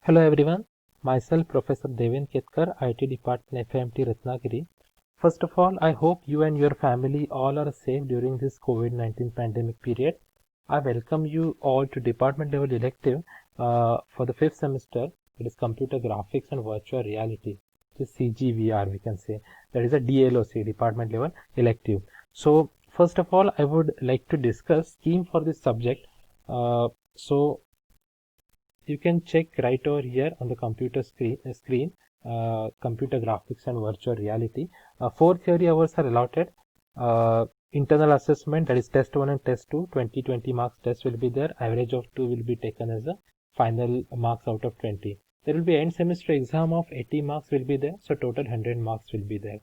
Hello everyone, myself Professor Devin Ketkar, IT Department FMT Ratnagiri. First of all, I hope you and your family all are safe during this COVID-19 pandemic period. I welcome you all to department level elective for the 5th semester. It is Computer Graphics and Virtual Reality. This CGVR we can say. That is a DLOC, department level elective. So first of all, I would like to discuss scheme for this subject. So you can check right over here on the computer screen, computer graphics and virtual reality. 4 theory hours are allotted. Internal assessment, that is test 1 and test 2, 20 marks test will be there. Average of 2 will be taken as a final marks out of 20. There will be end semester exam of 80 marks will be there, so total 100 marks will be there.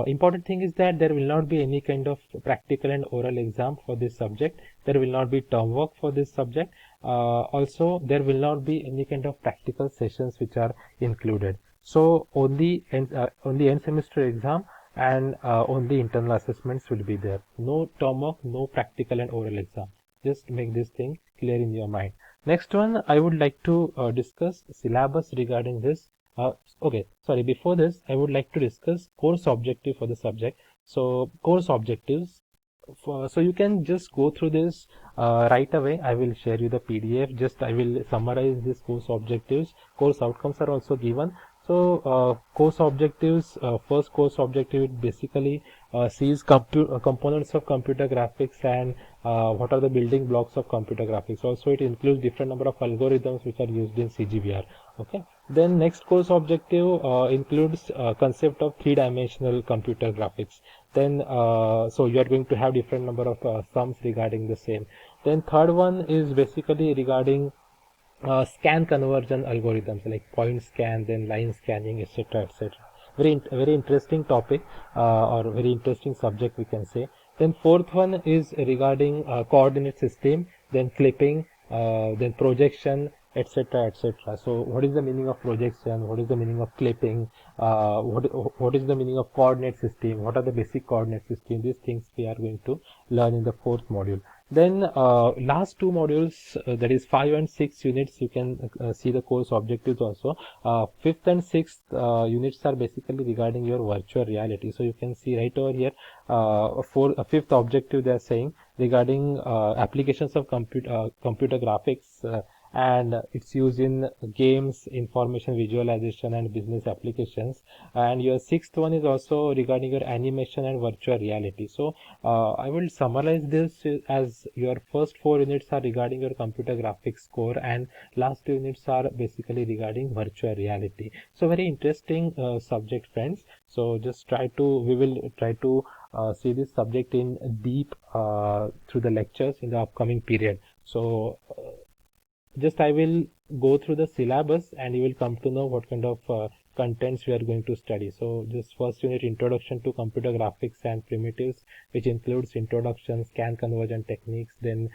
Important thing is that there will not be any kind of practical and oral exam for this subject. There will not be term work for this subject. Also, there will not be any kind of practical sessions which are included. So only end semester exam and only internal assessments will be there. No term work, no practical and oral exam. Just make this thing clear in your mind. Next one, I would like to discuss syllabus regarding this. Okay, sorry, before this, I would like to discuss course objective for the subject. So course objectives, so you can just go through this right away. I will share you the PDF. Just I will summarize this course objectives. Course outcomes are also given. So course objectives, first course objective basically sees components of computer graphics and what are the building blocks of computer graphics. Also it includes different number of algorithms which are used in CGVR. Okay. Then next course objective includes concept of three-dimensional computer graphics. Then so you are going to have different number of sums regarding the same. Then third one is basically regarding scan conversion algorithms like point scan, then line scanning, etc., etc. Very interesting topic or very interesting subject we can say. Then fourth one is regarding coordinate system, then clipping, then projection, etc., etc. So what is the meaning of projection? What is the meaning of clipping? What is the meaning of coordinate system? What are the basic coordinate system? These things we are going to learn in the fourth module. Then last two modules, that is 5 and 6 units, you can see the course objectives also. Fifth and sixth units are basically regarding your virtual reality. So you can see right over here, for a fifth objective they are saying regarding applications of computer graphics and its use in games, information visualization and business applications. And your sixth one is also regarding your animation and virtual reality. So I will summarize this as your first 4 units are regarding your computer graphics core and last 2 units are basically regarding virtual reality. So very interesting subject, friends. So just we will try to see this subject in deep through the lectures in the upcoming period. So just I will go through the syllabus and you will come to know what kind of contents we are going to study. So this first unit, introduction to computer graphics and primitives, which includes introduction, scan conversion techniques, then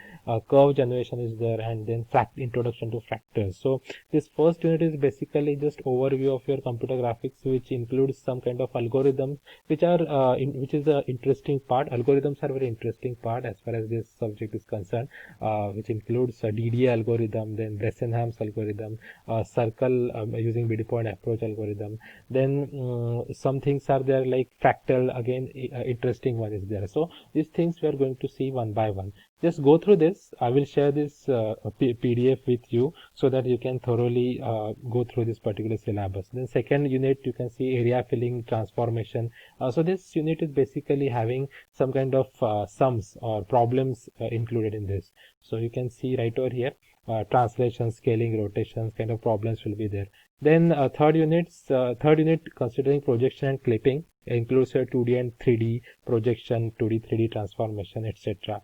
curve generation is there, and then introduction to fractals. So this first unit is basically just overview of your computer graphics, which includes some kind of algorithms, which are which is the interesting part. Algorithms are very interesting part as far as this subject is concerned, which includes DDA algorithm, then Bressenham's algorithm, circle using midi point approach algorithm. Then some things are there like fractal, again interesting one is there. So these things we are going to see one by one. Just go through this. I will share this PDF with you so that you can thoroughly go through this particular syllabus. Then second unit, you can see area filling transformation. So this unit is basically having some kind of sums or problems included in this. So you can see right over here, translation, scaling, rotations kind of problems will be there. Then third unit considering projection and clipping includes your 2D and 3D projection, 2D 3D transformation, etc.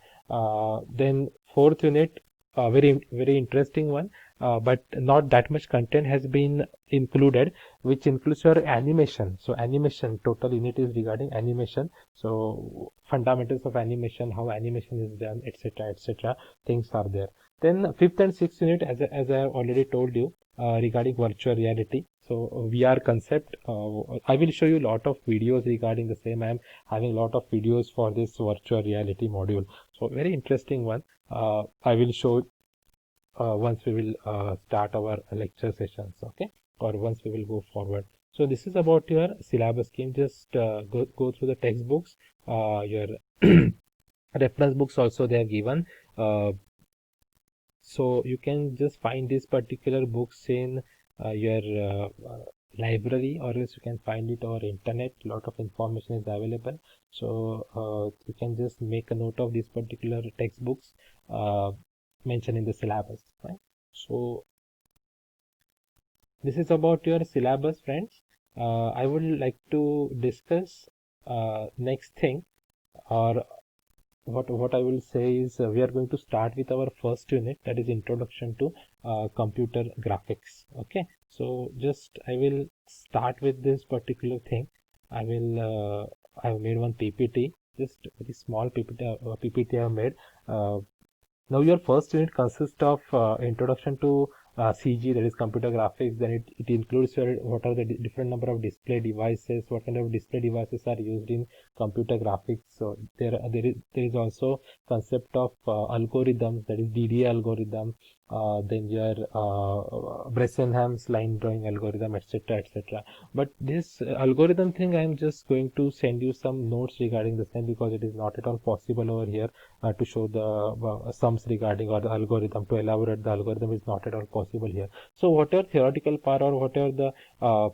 Then fourth unit, very interesting one, but not that much content has been included, which includes your animation. So animation, total unit is regarding animation. So fundamentals of animation, how animation is done, etc., etc. things are there. Then fifth and sixth unit, as I have already told you, regarding virtual reality. So VR concept, I will show you a lot of videos regarding the same. I am having a lot of videos for this virtual reality module. So very interesting one. I will show once we will start our lecture sessions, okay, or once we will go forward. So this is about your syllabus scheme. Just go through the textbooks, your reference books also they are given. So you can just find these particular books in your library, or else you can find it over internet. Lot of information is available. So you can just make a note of these particular textbooks mentioned in the syllabus, right? So this is about your syllabus, friends. I would like to discuss next thing, or what I will say is we are going to start with our first unit, that is introduction to computer graphics. Okay, so just I will start with this particular thing. I have made one PPT, just very small PPT I have made. Now your first unit consists of introduction to CG, that is computer graphics. Then it includes your what are the different number of display devices, what kind of display devices are used in computer graphics. So there is also concept of algorithms, that is DDA algorithm, then your Bressenham's line drawing algorithm, etc., etc. But this algorithm thing, I am just going to send you some notes regarding the same, because it is not at all possible over here to show the sums regarding, or the algorithm, to elaborate the algorithm is not at all possible here. So whatever theoretical part, or whatever the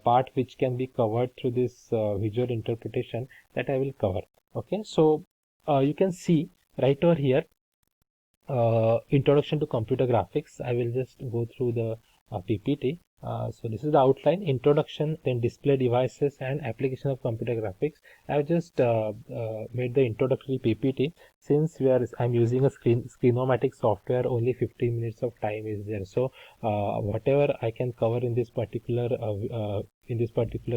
part which can be covered through this visual interpretation, that I will cover. Okay, so you can see right over here, introduction to computer graphics. I will just go through the PPT. So this is the outline: introduction, then display devices and application of computer graphics. I have just made the introductory PPT. Since I'm using a screenomatic software, only 15 minutes of time is there. So whatever I can cover in this particular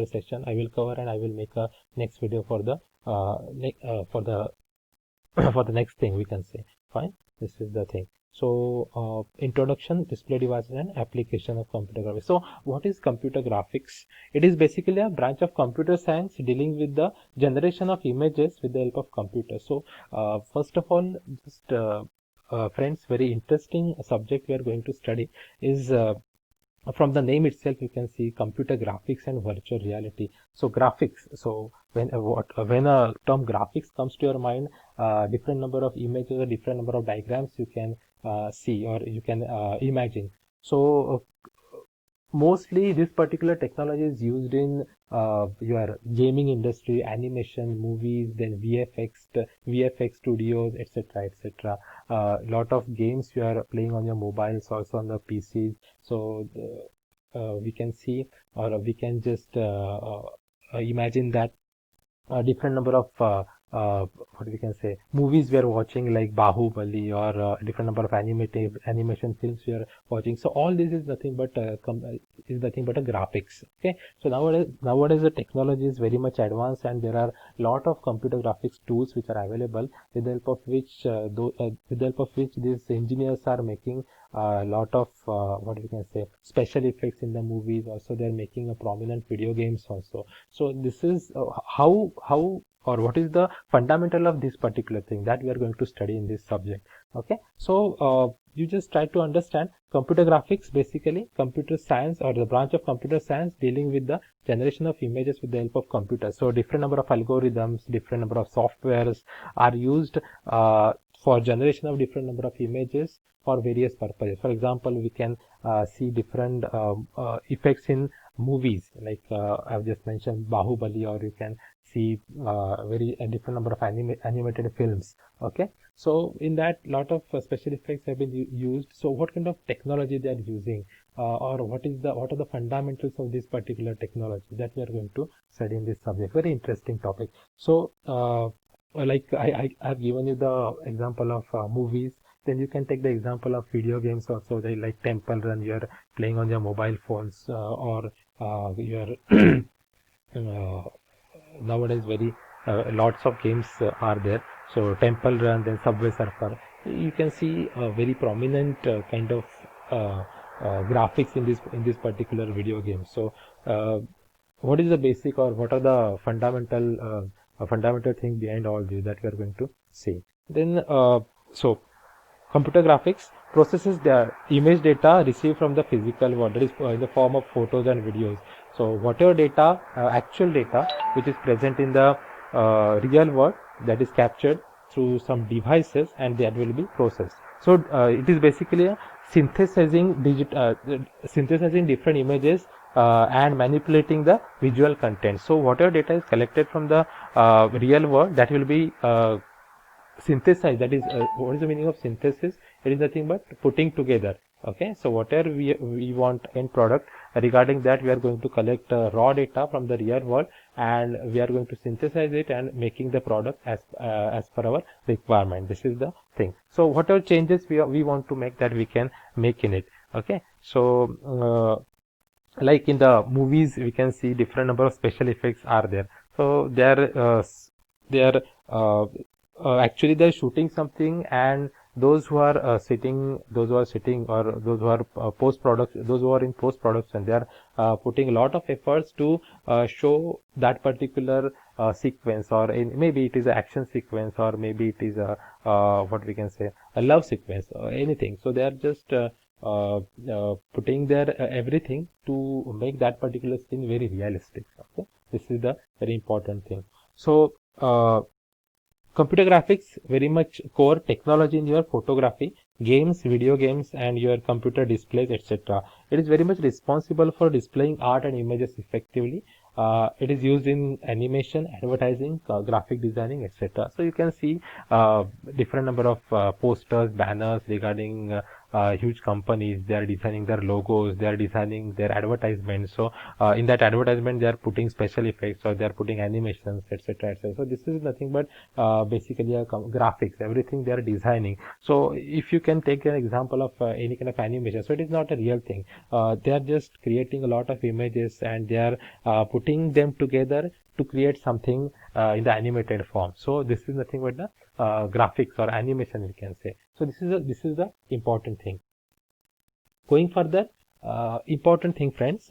session, I will cover, and I will make a next video for the for the for the next thing, we can say. Fine, this is the thing. So introduction, display devices and application of computer graphics. So what is computer graphics? It is basically a branch of computer science dealing with the generation of images with the help of computers. So first of all, just friends, very interesting subject we are going to study is from the name itself, you can see computer graphics and virtual reality. So graphics, so when a term graphics comes to your mind, different number of images or different number of diagrams you can see, or you can imagine. So mostly this particular technology is used in your gaming industry, animation, movies, then VFX studios, etc., etc. Lot of games you are playing on your mobiles, also on the PCs. So we can see, or we can just imagine that a different number of what we can say, movies we are watching, like Bahubali, or different number of animation films we are watching. So all this is nothing but a graphics. Okay, so nowadays the technology is very much advanced, and there are lot of computer graphics tools which are available, with the help of which these engineers are making a lot of what we can say, special effects in the movies. Also they are making a prominent video games also. So this is how or what is the fundamental of this particular thing that we are going to study in this subject. Okay, so you just try to understand computer graphics, basically computer science, or the branch of computer science dealing with the generation of images with the help of computers. So different number of algorithms, different number of softwares are used for generation of different number of images for various purposes. For example, we can see different effects in movies, like I've just mentioned Bahubali, or you can see a different number of animated films. Okay, so in that, lot of special effects have been used. So what kind of technology they are using, or what are the fundamentals of this particular technology, that we are going to study in this subject. Very interesting topic. So like I have given you the example of movies. Then you can take the example of video games also. They like Temple Run, you are playing on your mobile phones, or your nowadays very lots of games are there. So Temple Run, then Subway Surfer. You can see a very prominent kind of graphics in this particular video game. So what is the basic, or what are the fundamental thing behind all this, that we are going to see. Then so computer graphics, processes the image data received from the physical world, that is in the form of photos and videos. So whatever data, actual data which is present in the real world, that is captured through some devices, and that will be processed. So it is basically a synthesizing different images and manipulating the visual content. So whatever data is collected from the real world, that will be synthesized. That is, what is the meaning of synthesis? It is nothing but putting together. Okay, so whatever we want end product, regarding that we are going to collect raw data from the real world, and we are going to synthesize it and making the product as per our requirement. This is the thing. So whatever changes we want to make, that we can make in it. Okay, so like in the movies we can see different number of special effects are there. So they are actually they're shooting something, and those who are sitting, or those who are those who are in post production, they are putting a lot of efforts to show that particular sequence, or maybe it is an action sequence, or maybe it is a what we can say, a love sequence, or anything. So they are just putting their everything to make that particular scene very realistic. Okay, this is the very important thing. So computer graphics very much core technology in your photography, games, video games, and your computer displays, etc. It is very much responsible for displaying art and images effectively. It is used in animation, advertising, graphic designing, etc. So you can see different number of posters, banners regarding huge companies. They are designing their logos, they are designing their advertisements. So in that advertisement they are putting special effects, or they are putting animations, etc., etc. So this is nothing but basically a graphics, everything they are designing. So if you can take an example of any kind of animation, so it is not a real thing. They are just creating a lot of images, and they are putting them together to create something in the animated form. So this is nothing but the graphics or animation, we can say. So this is the important thing. Going further, important thing, friends,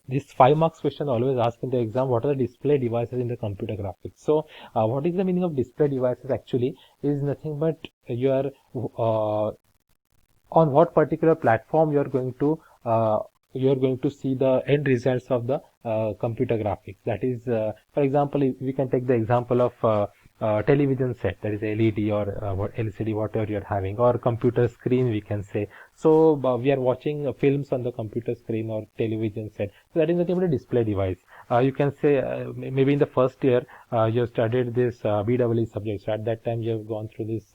this 5 marks question always asked in the exam: what are the display devices in the computer graphics? So what is the meaning of display devices? Actually is nothing but your on what particular platform you are going to see the end results of the computer graphics. That is, for example, we can take the example of television set, that is LED or LCD, whatever you're having, or computer screen, we can say. So we are watching films on the computer screen or television set. So that is nothing but a display device. You can say maybe in the first year you have studied this BEE subject. So at that time you have gone through this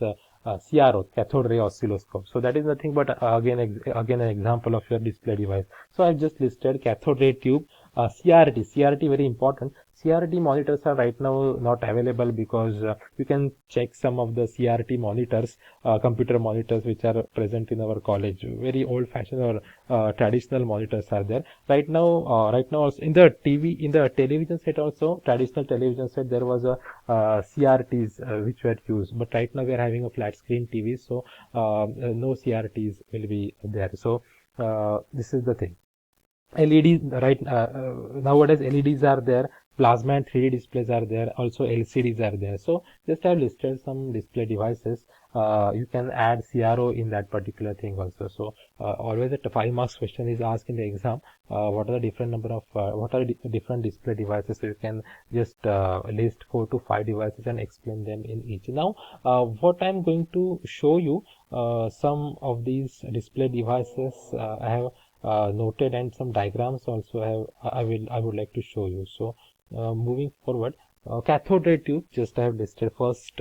CRO, cathode ray oscilloscope. So that is nothing but again an example of your display device. So I've just listed cathode ray tube, CRT very important. CRT monitors are right now not available, because you can check some of the CRT monitors, computer monitors which are present in our college. Very old fashioned or traditional monitors are there. Right now also in the television set also, traditional television set, there was a CRTs which were used, but right now we are having a flat screen TV, so no CRTs will be there. So this is the thing. LEDs, right, nowadays LEDs are there, plasma and 3D displays are there, also LCDs are there. So just I have listed some display devices. You can add CRO in that particular thing also. So always a 5 marks question is asked in the exam. What are the different number of what are the different display devices? So you can just list 4 to 5 devices and explain them in each. Now what I'm going to show you, some of these display devices I have noted, and some diagrams also I would like to show you. So moving forward, cathode ray tube, just I have listed first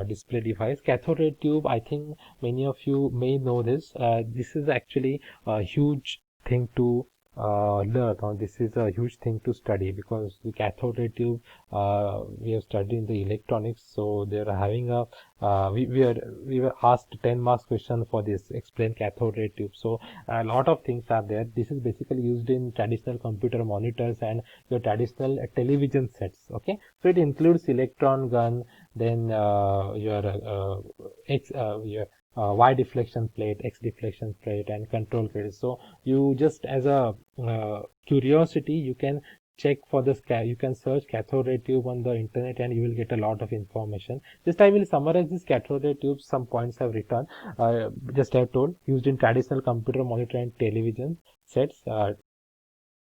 display device. Cathode ray tube, I think many of you may know this. This is actually a huge thing to learn, or this is a huge thing to study, because the cathode ray tube we have studied in the electronics. So they are having a we were asked 10 marks question for this, explain cathode ray tube. So a lot of things are there. This is basically used in traditional computer monitors and your traditional television sets. Okay, so it includes electron gun, then your Y deflection plate, X deflection plate, and control plate. So you just, as a curiosity, you can check for this. You can search cathode ray tube on the internet and you will get a lot of information. Just I will summarize this cathode ray tubes. Some points I've written. Just I have told, used in traditional computer monitor and television sets.